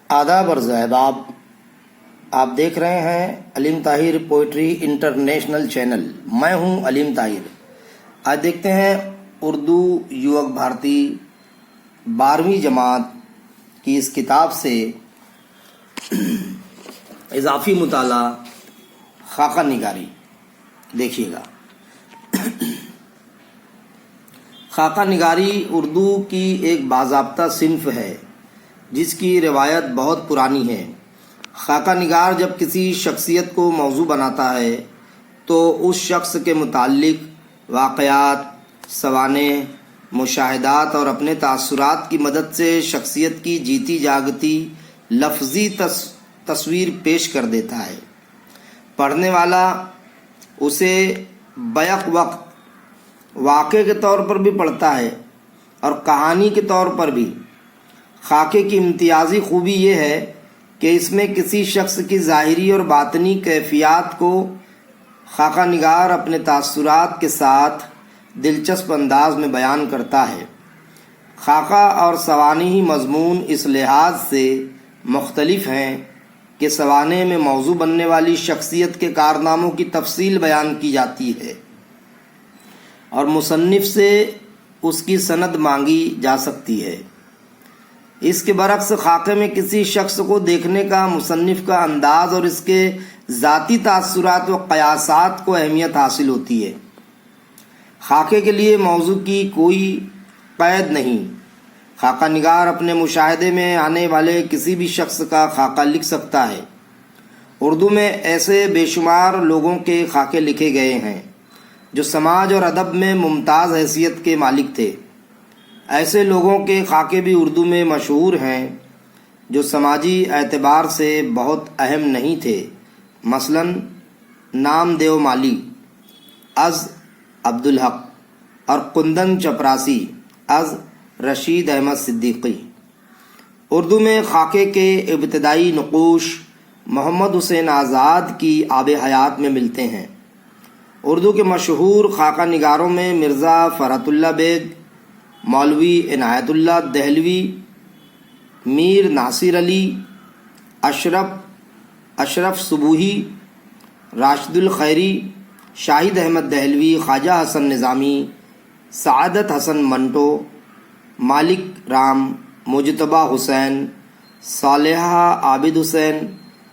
آداب عرض احباب، آپ دیکھ رہے ہیں علیم طاہر پوئٹری انٹرنیشنل چینل۔ میں ہوں علیم طاہر۔ آج دیکھتے ہیں اردو یوک بھارتی 12ویں جماعت کی اس کتاب سے اضافی مطالعہ خاکہ نگاری۔ دیکھیے گا، خاکہ نگاری اردو کی ایک باضابطہ صنف ہے جس کی روایت بہت پرانی ہے۔ خاکہ نگار جب کسی شخصیت کو موضوع بناتا ہے تو اس شخص کے متعلق واقعات، سوانح، مشاہدات اور اپنے تاثرات کی مدد سے شخصیت کی جیتی جاگتی لفظی تصویر پیش کر دیتا ہے۔ پڑھنے والا اسے بیک وقت واقعے کے طور پر بھی پڑھتا ہے اور کہانی کے طور پر بھی۔ خاکے کی امتیازی خوبی یہ ہے کہ اس میں کسی شخص کی ظاہری اور باطنی کیفیات کو خاکہ نگار اپنے تاثرات کے ساتھ دلچسپ انداز میں بیان کرتا ہے۔ خاکہ اور سوانحی مضمون اس لحاظ سے مختلف ہیں کہ سوانح میں موضوع بننے والی شخصیت کے کارناموں کی تفصیل بیان کی جاتی ہے اور مصنف سے اس کی سند مانگی جا سکتی ہے۔ اس کے برعکس خاکے میں کسی شخص کو دیکھنے کا مصنف کا انداز اور اس کے ذاتی تاثرات و قیاسات کو اہمیت حاصل ہوتی ہے۔ خاکے کے لیے موضوع کی کوئی قید نہیں۔ خاکہ نگار اپنے مشاہدے میں آنے والے کسی بھی شخص کا خاکہ لکھ سکتا ہے۔ اردو میں ایسے بے شمار لوگوں کے خاکے لکھے گئے ہیں جو سماج اور ادب میں ممتاز حیثیت کے مالک تھے۔ ایسے لوگوں کے خاکے بھی اردو میں مشہور ہیں جو سماجی اعتبار سے بہت اہم نہیں تھے۔ مثلاً نام دیو مالی از عبدالحق اور کندن چپراسی از رشید احمد صدیقی۔ اردو میں خاکے کے ابتدائی نقوش محمد حسین آزاد کی آب حیات میں ملتے ہیں۔ اردو کے مشہور خاکہ نگاروں میں مرزا فرحت اللہ بیگ، مولوی عنایت اللہ دہلوی، میر ناصر علی، اشرف صبوحی، راشد الخیری، شاہد احمد دہلوی، خواجہ حسن نظامی، سعادت حسن منٹو، مالک رام، مجتبیٰ حسین، صالحہ عابد حسین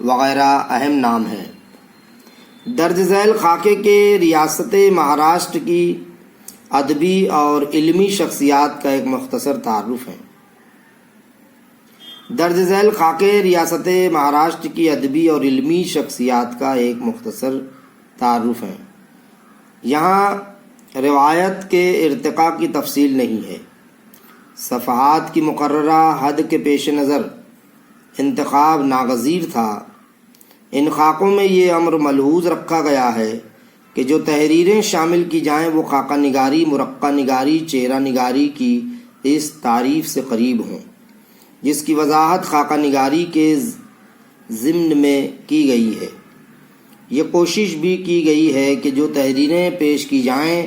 وغیرہ اہم نام ہیں۔ درج ذیل خاکے کے ریاست مہاراشٹر کی ادبی اور علمی شخصیات کا ایک مختصر تعارف ہے۔ درج ذیل خاکے ریاست مہاراشٹر کی ادبی اور علمی شخصیات کا ایک مختصر تعارف ہے۔ یہاں روایت کے ارتقاء کی تفصیل نہیں ہے۔ صفحات کی مقررہ حد کے پیش نظر انتخاب ناگزیر تھا۔ ان خاکوں میں یہ امر ملحوظ رکھا گیا ہے کہ جو تحریریں شامل کی جائیں وہ خاکہ نگاری، مرقع نگاری، چہرہ نگاری کی اس تعریف سے قریب ہوں جس کی وضاحت خاکہ نگاری کے ضمن میں کی گئی ہے۔ یہ کوشش بھی کی گئی ہے کہ جو تحریریں پیش کی جائیں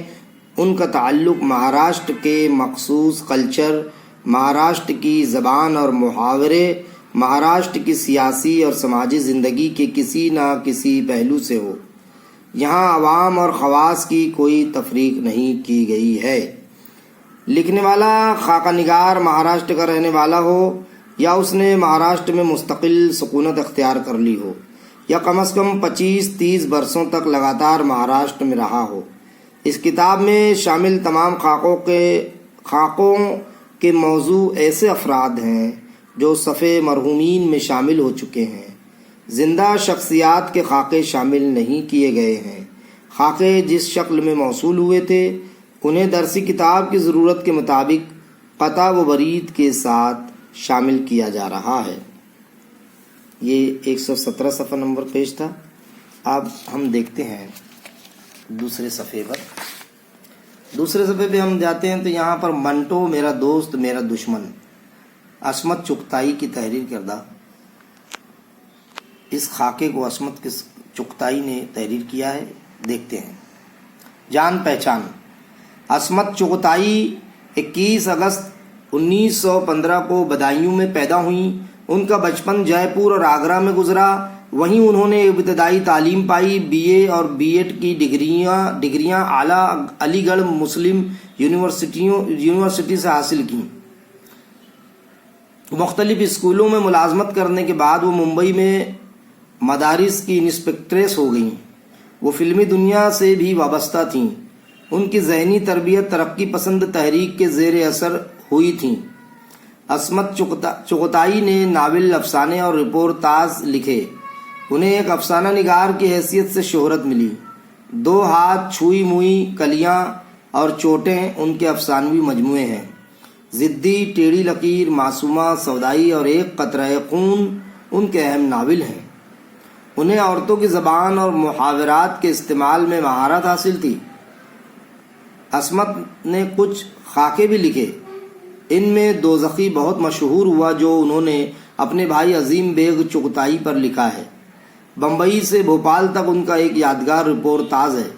ان کا تعلق مہاراشٹر کے مخصوص کلچر، مہاراشٹر کی زبان اور محاورے، مہاراشٹر کی سیاسی اور سماجی زندگی کے کسی نہ کسی پہلو سے ہو۔ یہاں عوام اور خواص کی کوئی تفریق نہیں کی گئی ہے۔ لکھنے والا خاکہ نگار مہاراشٹر کا رہنے والا ہو یا اس نے مہاراشٹر میں مستقل سکونت اختیار کر لی ہو یا کم از کم 25-30 برسوں تک لگاتار مہاراشٹر میں رہا ہو۔ اس کتاب میں شامل تمام خاکوں کے موضوع ایسے افراد ہیں جو صفِ مرحومین میں شامل ہو چکے ہیں۔ زندہ شخصیات کے خاکے شامل نہیں کیے گئے ہیں۔ خاکے جس شکل میں موصول ہوئے تھے انہیں درسی کتاب کی ضرورت کے مطابق قطع و برید کے ساتھ شامل کیا جا رہا ہے۔ یہ 117 صفحہ نمبر پیج تھا۔ اب ہم دیکھتے ہیں دوسرے صفحے پر۔ دوسرے صفحے پہ ہم جاتے ہیں تو یہاں پر منٹو میرا دوست میرا دشمن، عصمت چغتائی کی تحریر کردہ اس خاکے کو عصمت چغتائی نے تحریر کیا ہے۔ دیکھتے ہیں۔ جان پہچان۔ عصمت چغتائی 21 اگست 1915 کو بدایوں میں پیدا ہوئیں ان کا بچپن جے پور اور آگرہ میں گزرا. وہیں انہوں نے ابتدائی تعلیم پائی. BA اور B.Ed کی ڈگریاں اعلیٰ علی گڑھ مسلم یونیورسٹی سے حاصل کیں. مختلف اسکولوں میں ملازمت کرنے کے بعد وہ ممبئی میں مدارس کی انسپکٹریس ہو گئیں. وہ فلمی دنیا سے بھی وابستہ تھیں. ان کی ذہنی تربیت ترقی پسند تحریک کے زیر اثر ہوئی تھی. عصمت چغتائی نے ناول، افسانے اور رپورتاژ لکھے. انہیں ایک افسانہ نگار کی حیثیت سے شہرت ملی. 2 ہاتھ، چھوئی موئی، کلیاں اور چوٹیں ان کے افسانوی مجموعے ہیں. ضدی، ٹیڑھی لکیر، معصومہ، سودائی اور ایک قطرہ خون ان کے اہم ناول ہیں. انہیں عورتوں کی زبان اور محاورات کے استعمال میں مہارت حاصل تھی. عصمت نے کچھ خاکے بھی لکھے. ان میں دوزخی بہت مشہور ہوا جو انہوں نے اپنے بھائی عظیم بیگ چغتائی پر لکھا ہے. بمبئی سے بھوپال تک ان کا ایک یادگار رپورتاژ ہے.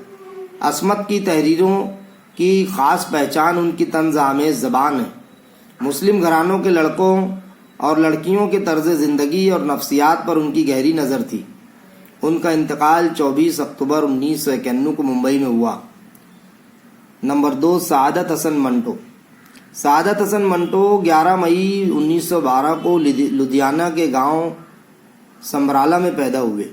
عصمت کی تحریروں کی خاص پہچان ان کی طنز آمیز زبان ہے. مسلم گھرانوں کے لڑکوں اور لڑکیوں کے طرز زندگی اور نفسیات پر ان کی گہری نظر تھی. ان کا انتقال 24 اکتوبر 1991 کو ممبئی میں ہوا. نمبر 2، سعادت حسن منٹو. سعادت حسن منٹو 11 مئی 1912 کو لدھیانہ کے گاؤں سمبرالا میں پیدا ہوئے.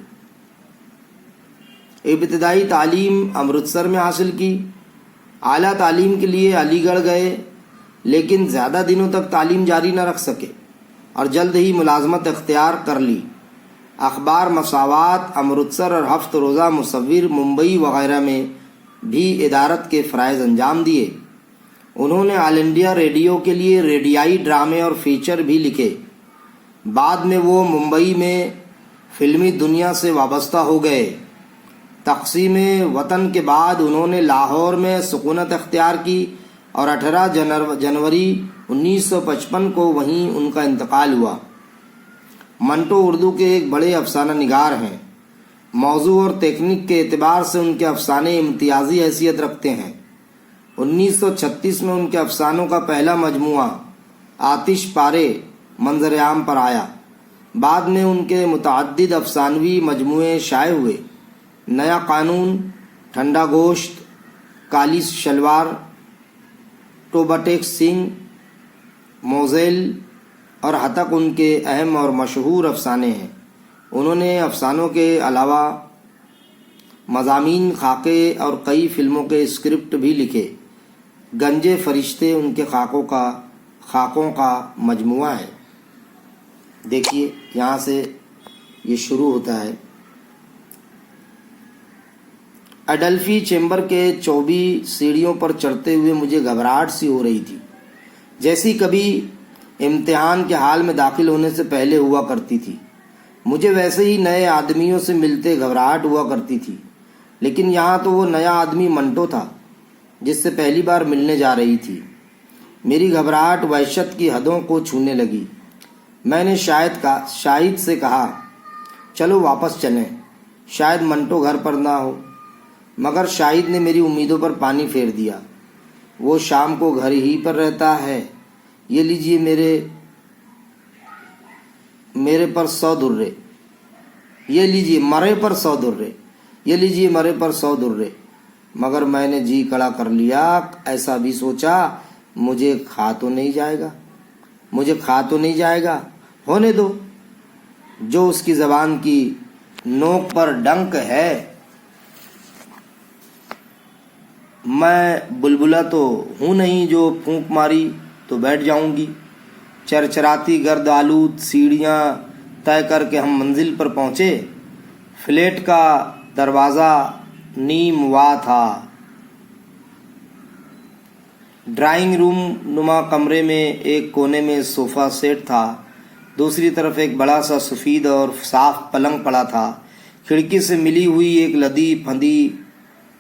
ابتدائی تعلیم امرتسر میں حاصل کی. اعلیٰ تعلیم کے لیے علی گڑھ گئے لیکن زیادہ دنوں تک تعلیم جاری نہ رکھ سکے اور جلد ہی ملازمت اختیار کر لی. اخبار مساوات، امرتسر اور 7 روزہ مصور ممبئی وغیرہ میں بھی ادارت کے فرائض انجام دیے. انہوں نے آل انڈیا ریڈیو کے لیے ریڈیائی ڈرامے اور فیچر بھی لکھے. بعد میں وہ ممبئی میں فلمی دنیا سے وابستہ ہو گئے. تقسیم وطن کے بعد انہوں نے لاہور میں سکونت اختیار کی اور 18 جنوری 1955 کو وہیں ان کا انتقال ہوا. منٹو اردو کے ایک بڑے افسانہ نگار ہیں. موضوع اور تکنیک کے اعتبار سے ان کے افسانے امتیازی حیثیت رکھتے ہیں. 1936 میں ان کے افسانوں کا پہلا مجموعہ آتش پارے منظر عام پر آیا. بعد میں ان کے متعدد افسانوی مجموعے شائع ہوئے. نیا قانون، ٹھنڈا گوشت، کالی شلوار، ٹوباٹیک سنگھ، موزیل اور ہتک ان کے اہم اور مشہور افسانے ہیں. انہوں نے افسانوں کے علاوہ مضامین، خاکے اور کئی فلموں کے اسکرپٹ بھی لکھے. گنجے فرشتے ان کے خاکوں کا مجموعہ ہے. دیکھیے یہاں سے یہ شروع ہوتا ہے. اڈلفی چیمبر کے 24 سیڑھیوں پر چڑھتے ہوئے مجھے گھبراہٹ سی ہو رہی تھی، جیسی کبھی امتحان کے حال میں داخل ہونے سے پہلے ہوا کرتی تھی. مجھے ویسے ہی نئے آدمیوں سے ملتے گھبراہٹ ہوا کرتی تھی، لیکن یہاں تو وہ نیا آدمی منٹو تھا جس سے پہلی بار ملنے جا رہی تھی. میری گھبراہٹ وحشت کی حدوں کو چھونے لگی. میں نے شاہد سے کہا، چلو واپس چلیں، شاید منٹو گھر پر نہ ہو. مگر شاہد نے میری امیدوں پر پانی پھیر دیا. وہ شام کو گھر ہی پر رہتا ہے. یہ لیجئے میرے پر 100 درے. یہ لیجئے مرے پر 100 درے. یہ لیجئے مرے پر 100 درے. مگر میں نے جی کڑا کر لیا. ایسا بھی سوچا مجھے کھا تو نہیں جائے گا. ہونے دو، جو اس کی زبان کی نوک پر ڈنک ہے. میں بلبلا تو ہوں نہیں جو پھونک ماری تو بیٹھ جاؤں گی. چرچراتی گرد آلود سیڑھیاں طے کر کے ہم منزل پر پہنچے. فلیٹ کا دروازہ نیم وا تھا. ڈرائنگ روم نما کمرے میں ایک کونے میں صوفہ سیٹ تھا. دوسری طرف ایک بڑا سا سفید اور صاف پلنگ پڑا تھا. کھڑکی سے ملی ہوئی ایک لدی پھندی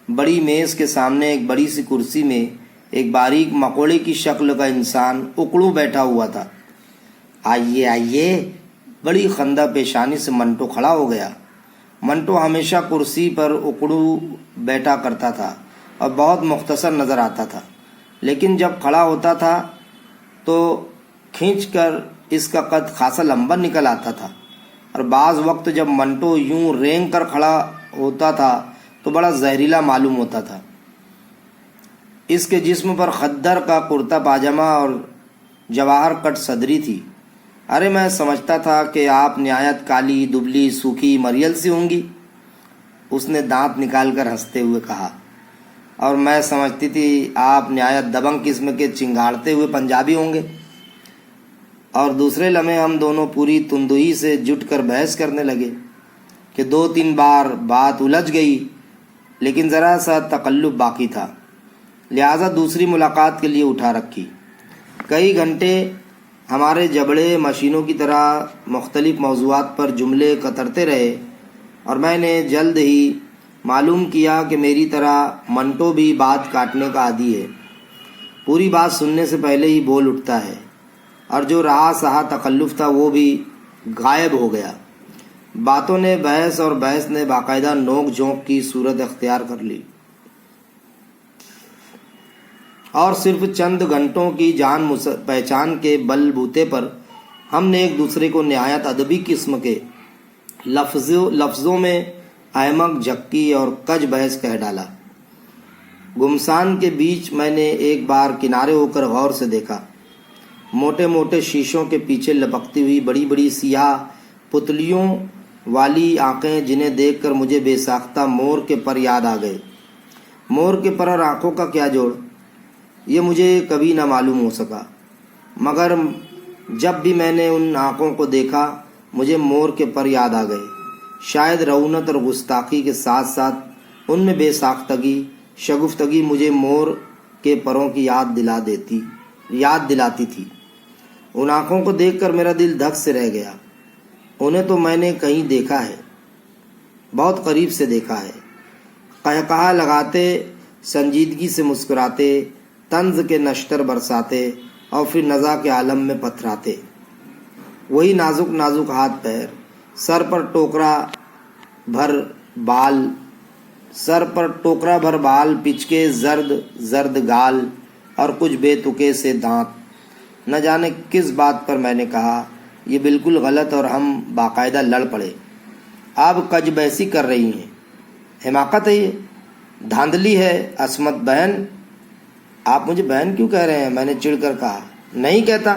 بڑی میز کے سامنے ایک بڑی سی کرسی میں ایک باریک مکوڑے کی شکل کا انسان اکڑو بیٹھا ہوا تھا. آئیے آئیے. بڑی خندہ پیشانی سے منٹو کھڑا ہو گیا. منٹو ہمیشہ کرسی پر اکڑو بیٹھا کرتا تھا اور بہت مختصر نظر آتا تھا، لیکن جب کھڑا ہوتا تھا تو کھینچ کر اس کا قد خاصا لمبا نکل آتا تھا اور بعض وقت جب منٹو یوں رینگ کر کھڑا ہوتا تھا تو بڑا زہریلا معلوم ہوتا تھا۔ اس کے جسم پر خدر کا کرتا پاجامہ اور جواہر کٹ صدری تھی۔ ارے میں سمجھتا تھا کہ آپ نہایت کالی دبلی سوکھی مریل سی ہوں گی، اس نے دانت نکال کر ہنستے ہوئے کہا، اور میں سمجھتی تھی آپ نہایت دبنگ قسم کے چنگاڑتے ہوئے پنجابی ہوں گے۔ اور دوسرے لمحے ہم دونوں پوری تندوئی سے جٹ کر بحث کرنے لگے کہ 2-3 بار بات الجھ گئی، لیکن ذرا سا تقلب باقی تھا، لہٰذا دوسری ملاقات کے لیے اٹھا رکھی۔ کئی گھنٹے ہمارے جبڑے مشینوں کی طرح مختلف موضوعات پر جملے کترتے رہے، اور میں نے جلد ہی معلوم کیا کہ میری طرح منٹو بھی بات کاٹنے کا عادی ہے، پوری بات سننے سے پہلے ہی بول اٹھتا ہے، اور جو رہا سہا تکلف تھا وہ بھی غائب ہو گیا۔ باتوں نے بحث اور بحث نے باقاعدہ نوک جھونک کی صورت اختیار کر لی، اور صرف چند گھنٹوں کی جان پہچان کے بل بوتے پر ہم نے ایک دوسرے کو نہایت ادبی قسم کے لفظوں میں احمق، جھکی اور کج بحث کہہ ڈالا۔ گمسان کے بیچ میں نے ایک بار کنارے ہو کر غور سے دیکھا، موٹے موٹے شیشوں کے پیچھے لپکتی ہوئی بڑی بڑی سیاہ پتلیوں والی آنکھیں، جنہیں دیکھ کر مجھے بے ساختہ مور کے پر یاد آ گئے۔ مور کے پر اور آنکھوں کا کیا جوڑ، یہ مجھے کبھی نہ معلوم ہو سکا، مگر جب بھی میں نے ان آنکھوں کو دیکھا مجھے مور کے پر یاد آ گئے۔ شاید رعونت اور گستاخی کے ساتھ ساتھ ان میں بے ساختگی، شگفتگی مجھے مور کے پروں کی یاد دلاتی تھی۔ ان آنکھوں کو دیکھ کر میرا دل دھک سے رہ گیا۔ انہیں تو میں نے کہیں دیکھا ہے، بہت قریب سے دیکھا ہے۔ قہقہا لگاتے، سنجیدگی سے مسکراتے، طنز کے نشتر برساتے اور پھر نزا کے عالم میں پتھراتے۔ وہی نازک نازک ہاتھ پیر، سر پر ٹوکرا بھر بال، پچکے زرد گال اور کچھ بے تکے سے دانت۔ نہ جانے کس بات پر میں نے کہا یہ بالکل غلط، اور ہم باقاعدہ لڑ پڑے۔ آپ کج بحثی کر رہی ہیں، حماقت ہے، یہ دھاندلی ہے عصمت بہن۔ آپ مجھے بہن کیوں کہہ رہے ہیں؟ میں نے چڑ کر کہا۔ نہیں کہتا،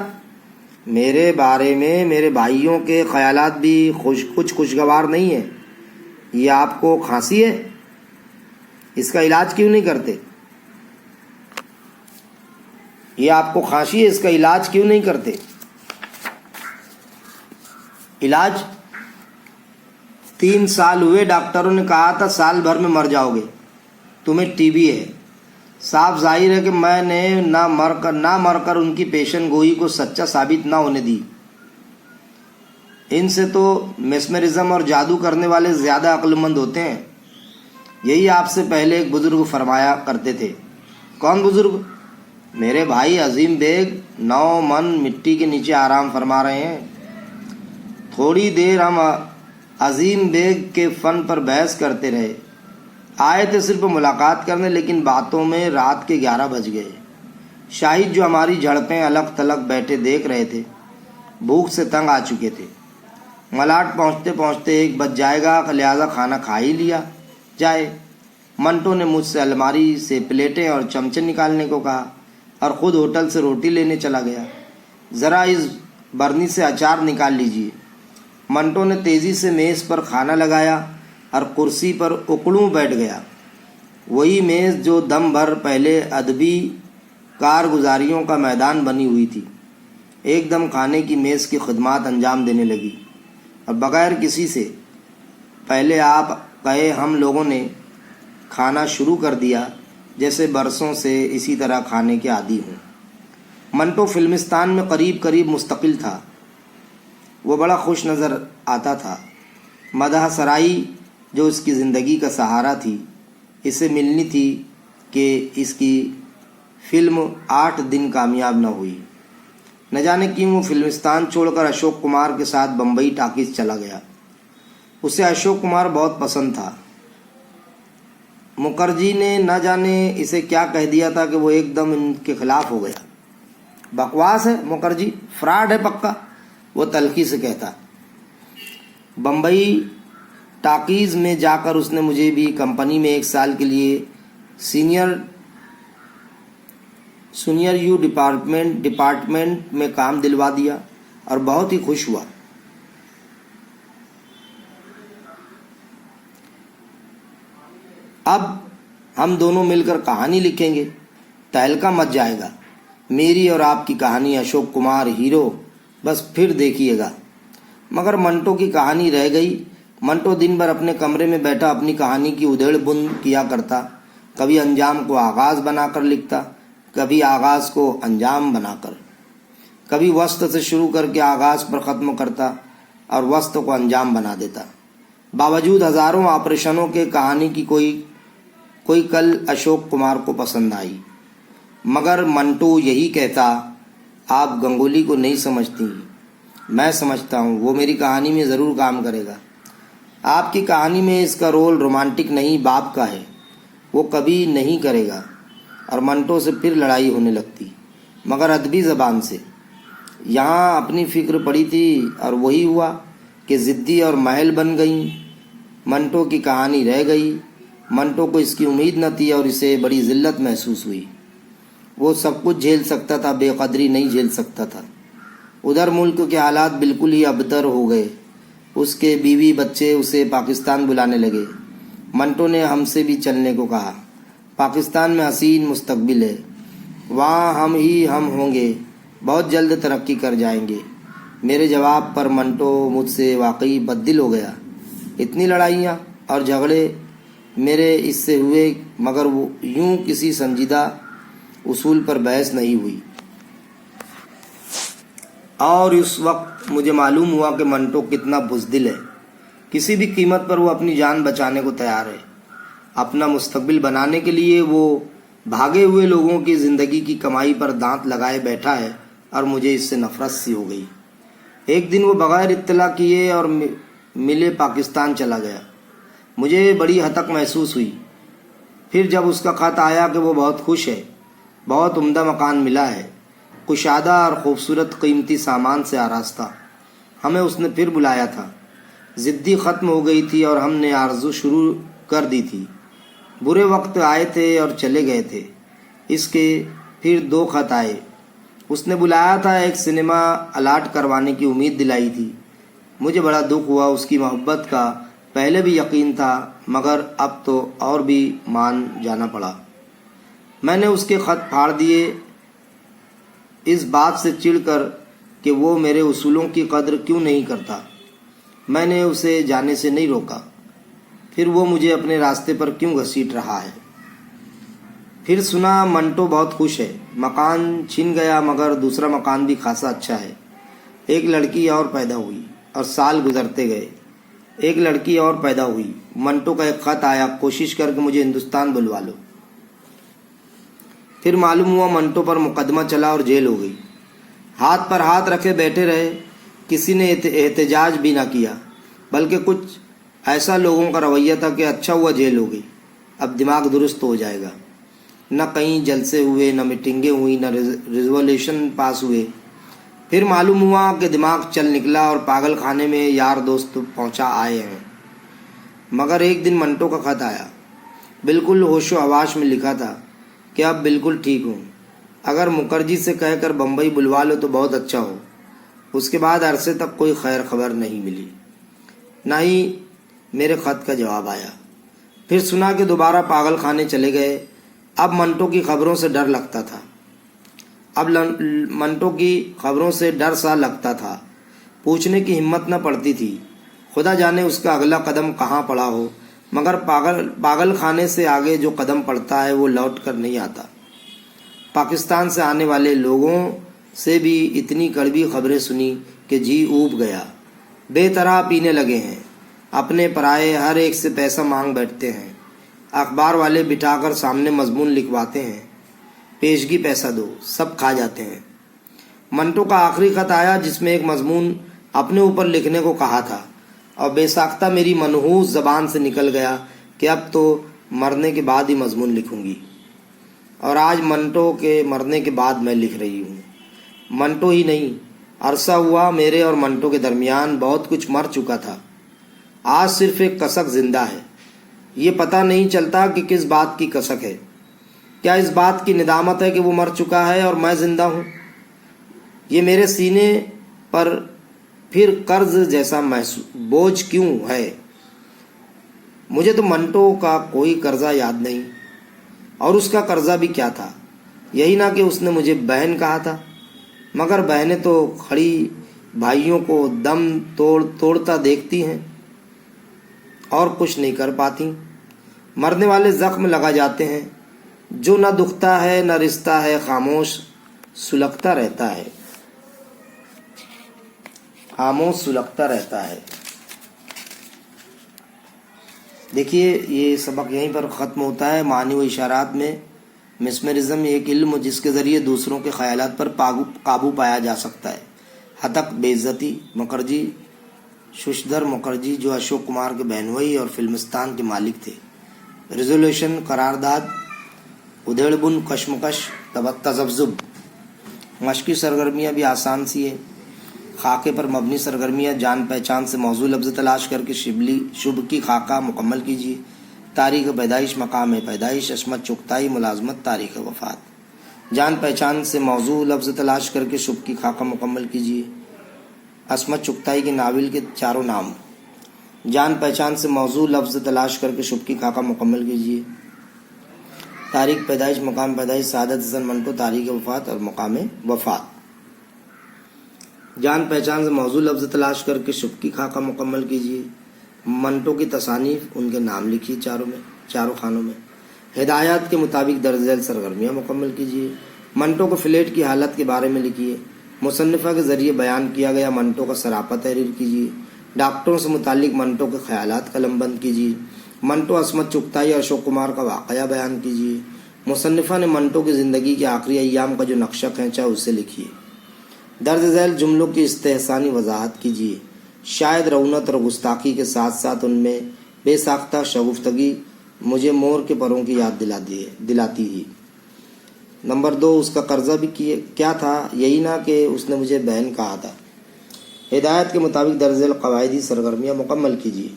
میرے بارے میں میرے بھائیوں کے خیالات بھی کچھ خوشگوار نہیں ہیں۔ یہ آپ کو کھانسی ہے، اس کا علاج کیوں نہیں کرتے؟ یہ آپ کو کھانسی ہے، اس کا علاج کیوں نہیں کرتے؟ علاج 3 سال ہوئے، ڈاکٹروں نے کہا تھا سال بھر میں مر جاؤ گے، تمہیں ٹی بی ہے۔ صاف ظاہر ہے کہ میں نے نہ مر کر ان کی پیشن گوئی کو سچا ثابت نہ ہونے دی۔ ان سے تو میسمرزم اور جادو کرنے والے زیادہ عقل مند ہوتے ہیں، یہی آپ سے پہلے ایک بزرگ فرمایا کرتے تھے۔ کون بزرگ؟ میرے بھائی عظیم بیگ 9 من مٹی کے نیچے آرام فرما رہے ہیں۔ تھوڑی دیر ہم عظیم بیگ کے فن پر بحث کرتے رہے۔ آئے تھے صرف ملاقات کرنے، لیکن باتوں میں رات کے 11 بج گئے۔ شاہد جو ہماری جھڑپیں الگ تھلگ بیٹھے دیکھ رہے تھے، بھوک سے تنگ آ چکے تھے۔ ملاٹ پہنچتے پہنچتے 1 بج جائے گا، لہٰذا کھانا کھا ہی لیا جائے۔ منٹو نے مجھ سے الماری سے پلیٹیں اور چمچے نکالنے کو کہا اور خود ہوٹل سے روٹی لینے چلا گیا۔ ذرا اس برنی سے اچار نکال لیجیے۔ منٹو نے تیزی سے میز پر کھانا لگایا اور کرسی پر اکڑوں بیٹھ گیا۔ وہی میز جو دم بھر پہلے ادبی کارگزاریوں کا میدان بنی ہوئی تھی، ایک دم کھانے کی میز کی خدمات انجام دینے لگی، اور بغیر کسی سے پہلے آپ کہے ہم لوگوں نے کھانا شروع کر دیا، جیسے برسوں سے اسی طرح کھانے کے عادی ہوں۔ منٹو فلمستان میں قریب مستقل تھا۔ وہ بڑا خوش نظر آتا تھا۔ مدح سرائی جو اس کی زندگی کا سہارا تھی، اسے ملنی تھی کہ اس کی فلم 8 دن کامیاب نہ ہوئی۔ نہ جانے کیوں وہ فلمستان چھوڑ کر اشوک کمار کے ساتھ بمبئی ٹاکیز چلا گیا۔ اسے اشوک کمار بہت پسند تھا۔ مکھرجی نے نہ جانے اسے کیا کہہ دیا تھا کہ وہ ایک دم ان کے خلاف ہو گیا۔ بکواس ہے مکھرجی، فراڈ ہے پکا۔ وہ تلخی سے کہتا۔ بمبئی ٹاکیز میں جا کر اس نے مجھے بھی کمپنی میں 1 سال کے لیے سینئر یو ڈپارٹمنٹ میں کام دلوا دیا اور بہت ہی خوش ہوا۔ اب ہم دونوں مل کر کہانی لکھیں گے، تہلکہ مچ جائے گا۔ میری اور آپ کی کہانی اشوک کمار ہیرو، بس پھر دیکھیے گا۔ مگر منٹو کی کہانی رہ گئی۔ منٹو دن بھر اپنے کمرے میں بیٹھا اپنی کہانی کی ادھیڑ بن کیا کرتا، کبھی انجام کو آغاز بنا کر لکھتا، کبھی آغاز کو انجام بنا کر، کبھی وسط سے شروع کر کے آغاز پر ختم کرتا اور وسط کو انجام بنا دیتا۔ باوجود ہزاروں آپریشنوں کے کہانی کی کوئی کل اشوک کمار کو پسند آئی، مگر منٹو یہی کہتا، آپ گنگولی کو نہیں سمجھتی، میں سمجھتا ہوں، وہ میری کہانی میں ضرور کام کرے گا۔ آپ کی کہانی میں اس کا رول رومانٹک نہیں، باپ کا ہے، وہ کبھی نہیں کرے گا۔ اور منٹو سے پھر لڑائی ہونے لگتی، مگر ادبی زبان سے۔ یہاں اپنی فکر پڑی تھی اور وہی ہوا کہ ضدی اور محل بن گئیں۔ منٹو کی کہانی رہ گئی۔ منٹو کو اس کی امید نہ تھی اور اسے بڑی ذلت محسوس ہوئی۔ وہ سب کچھ جھیل سکتا تھا، بے قدری نہیں جھیل سکتا تھا۔ ادھر ملک کے حالات بالکل ہی ابتر ہو گئے۔ اس کے بیوی بچے اسے پاکستان بلانے لگے۔ منٹو نے ہم سے بھی چلنے کو کہا۔ پاکستان میں حسین مستقبل ہے، وہاں ہم ہوں گے، بہت جلد ترقی کر جائیں گے۔ میرے جواب پر منٹو مجھ سے واقعی بددل ہو گیا۔ اتنی لڑائیاں اور جھگڑے میرے اس سے ہوئے، مگر وہ یوں کسی سنجیدہ اصول پر بحث نہیں ہوئی۔ اور اس وقت مجھے معلوم ہوا کہ منٹو کتنا بزدل ہے۔ کسی بھی قیمت پر وہ اپنی جان بچانے کو تیار ہے۔ اپنا مستقبل بنانے کے لیے وہ بھاگے ہوئے لوگوں کی زندگی کی کمائی پر دانت لگائے بیٹھا ہے، اور مجھے اس سے نفرت سی ہو گئی۔ ایک دن وہ بغیر اطلاع کیے اور ملے پاکستان چلا گیا۔ مجھے بڑی ہتک محسوس ہوئی۔ پھر جب اس کا خط آیا کہ وہ بہت خوش ہے، بہت عمدہ مکان ملا ہے، کشادہ اور خوبصورت قیمتی سامان سے آراستہ۔ ہمیں اس نے پھر بلایا تھا۔ ضدی ختم ہو گئی تھی اور ہم نے آرزو شروع کر دی تھی۔ برے وقت آئے تھے اور چلے گئے تھے۔ اس کے پھر 2 خط آئے۔ اس نے بلایا تھا، ایک سنیما الاٹ کروانے کی امید دلائی تھی۔ مجھے بڑا دکھ ہوا۔ اس کی محبت کا پہلے بھی یقین تھا، مگر اب تو اور بھی مان جانا پڑا۔ میں نے اس کے خط پھاڑ دیے، اس بات سے چڑ کر کہ وہ میرے اصولوں کی قدر کیوں نہیں کرتا۔ میں نے اسے جانے سے نہیں روکا، پھر وہ مجھے اپنے راستے پر کیوں گھسیٹ رہا ہے۔ پھر سنا منٹو بہت خوش ہے، مکان چھن گیا مگر دوسرا مکان بھی خاصا اچھا ہے۔ ایک لڑکی اور پیدا ہوئی اور سال گزرتے گئے۔ ایک لڑکی اور پیدا ہوئی۔ منٹو کا ایک خط آیا، کوشش کر کے مجھے ہندوستان بلوا لو۔ پھر معلوم ہوا منٹو پر مقدمہ چلا اور جیل ہو گئی۔ ہاتھ پر ہاتھ رکھے بیٹھے رہے، کسی نے احتجاج بھی نہ کیا، بلکہ کچھ ایسا لوگوں کا رویہ تھا کہ اچھا ہوا جیل ہو گئی، اب دماغ درست ہو جائے گا۔ نہ کہیں جلسے ہوئے، نہ میٹنگیں ہوئی، نہ ریزولوشن پاس ہوئے۔ پھر معلوم ہوا کہ دماغ چل نکلا اور پاگل خانے میں یار دوست پہنچا آئے ہیں۔ مگر ایک دن منٹو کا خط آیا، بالکل ہوش و حواس میں لکھا تھا کہ اب بالکل ٹھیک ہوں، اگر مکھرجی سے کہہ کر بمبئی بلوا لو تو بہت اچھا ہو۔ اس کے بعد عرصے تک کوئی خیر خبر نہیں ملی، نہ ہی میرے خط کا جواب آیا۔ پھر سنا کہ دوبارہ پاگل خانے چلے گئے۔ اب منٹو کی خبروں سے ڈر لگتا تھا، منٹو کی خبروں سے ڈر سا لگتا تھا، پوچھنے کی ہمت نہ پڑتی تھی۔ خدا جانے اس کا اگلا قدم کہاں پڑا ہو، مگر پاگل خانے سے آگے جو قدم پڑتا ہے وہ لوٹ کر نہیں آتا۔ پاکستان سے آنے والے لوگوں سے بھی اتنی کڑوی خبریں سنی کہ جی اوب گیا۔ بے طرح پینے لگے ہیں، اپنے پرائے ہر ایک سے پیسہ مانگ بیٹھتے ہیں۔ اخبار والے بٹھا کر سامنے مضمون لکھواتے ہیں، پیشگی پیسہ دو، سب کھا جاتے ہیں۔ منٹو کا آخری خط آیا جس میں ایک مضمون اپنے اوپر لکھنے کو کہا تھا، اور بے ساختہ میری منحوس زبان سے نکل گیا کہ اب تو مرنے کے بعد ہی مضمون لکھوں گی۔ اور آج منٹو کے مرنے کے بعد میں لکھ رہی ہوں۔ منٹو ہی نہیں، عرصہ ہوا میرے اور منٹو کے درمیان بہت کچھ مر چکا تھا، آج صرف ایک کسک زندہ ہے۔ یہ پتہ نہیں چلتا کہ کس بات کی کسک ہے، کیا اس بات کی ندامت ہے کہ وہ مر چکا ہے اور میں زندہ ہوں؟ یہ میرے سینے پر پھر قرض جیسا بوجھ کیوں ہے؟ مجھے تو منٹو کا کوئی قرضہ یاد نہیں، اور اس کا قرضہ بھی کیا تھا؟ یہی نہ کہ اس نے مجھے بہن کہا تھا، مگر بہنیں تو کھڑی بھائیوں کو دم توڑتا دیکھتی ہیں اور کچھ نہیں کر پاتی۔ مرنے والے زخم لگا جاتے ہیں، جو نہ دکھتا ہے نہ رستا ہے، خاموش سلگتا رہتا ہے، خاموش سلگتا رہتا ہے۔ دیکھیے یہ سبق یہیں پر ختم ہوتا ہے۔ معنی و اشارات میں مسمرزم ایک علم جس کے ذریعے دوسروں کے خیالات پر قابو پایا جا سکتا ہے۔ ہتک بے عزتی مکھرجی، ششدھر مکھرجی جو اشوک کمار کے بہنوئی اور فلمستان کے مالک تھے۔ ریزولوشن قرارداد، ادھیڑ بن کشمکش تذبذب۔ مشقی سرگرمیاں بھی آسان سی ہے۔ خاکے پر مبنی سرگرمیاں، جان پہچان سے موضوع لفظ تلاش کر کے شبھ کی خاکہ مکمل کیجیے۔ تاریخ پیدائش، مقام پیدائش، عصمت چغتائی، ملازمت، تاریخ وفات۔ جان پہچان سے موضوع لفظ تلاش کر کے شبھ کی خاکہ مکمل کیجیے۔ عصمت چغتائی کی ناول کے چاروں نام۔ جان پہچان سے موضوع لفظ تلاش کر کے شبھ کی خاکہ مکمل کیجیے۔ تاریخ پیدائش، مقام پیدائش، سعادت حسن منٹو، تاریخ وفات اور مقام وفات۔ جان پہچان سے موضوع لفظ تلاش کر کے شبھ کی خاکہ مکمل کیجیے۔ منٹو کی تصانیف، ان کے نام لکھیے چاروں خانوں میں۔ ہدایات کے مطابق درج ذیل سرگرمیاں مکمل کیجیے۔ منٹو کو فلیٹ کی حالت کے بارے میں لکھیے۔ مصنفہ کے ذریعے بیان کیا گیا منٹو کا سراپا تحریر کیجیے۔ ڈاکٹروں سے متعلق منٹو کے خیالات قلم بند کیجیے۔ منٹو عصمت چغتائی اور اشوک کمار کا واقعہ بیان کیجیے۔ مصنفہ نے منٹو کی زندگی کے آخری ایام کا جو نقشہ کھینچا اسے لکھیے۔ درج ذیل جملوں کی استحسانی وضاحت کیجیے۔ شاید رعونت اور گستاخی کے ساتھ ساتھ ان میں بے ساختہ شگفتگی مجھے مور کے پروں کی یاد دلاتی ہی۔ نمبر 2، اس کا قرضہ بھی کیا تھا؟ یہی نہ کہ اس نے مجھے بہن کہا تھا۔ ہدایت کے مطابق درج ذیل قواعدی سرگرمیاں مکمل کیجیے۔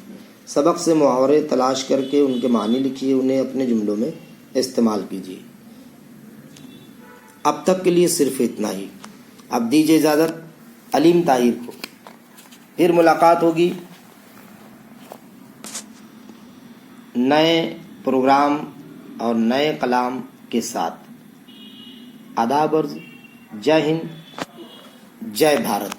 سبق سے محاورے تلاش کر کے ان کے معنی لکھیے، انہیں اپنے جملوں میں استعمال کیجیے۔ اب تک کے لیے صرف اتنا ہی۔ اب دیجیے اجازت علیم طاہر کو۔ پھر ملاقات ہوگی نئے پروگرام اور نئے کلام کے ساتھ۔ آداب عرض، جے ہند، جے بھارت۔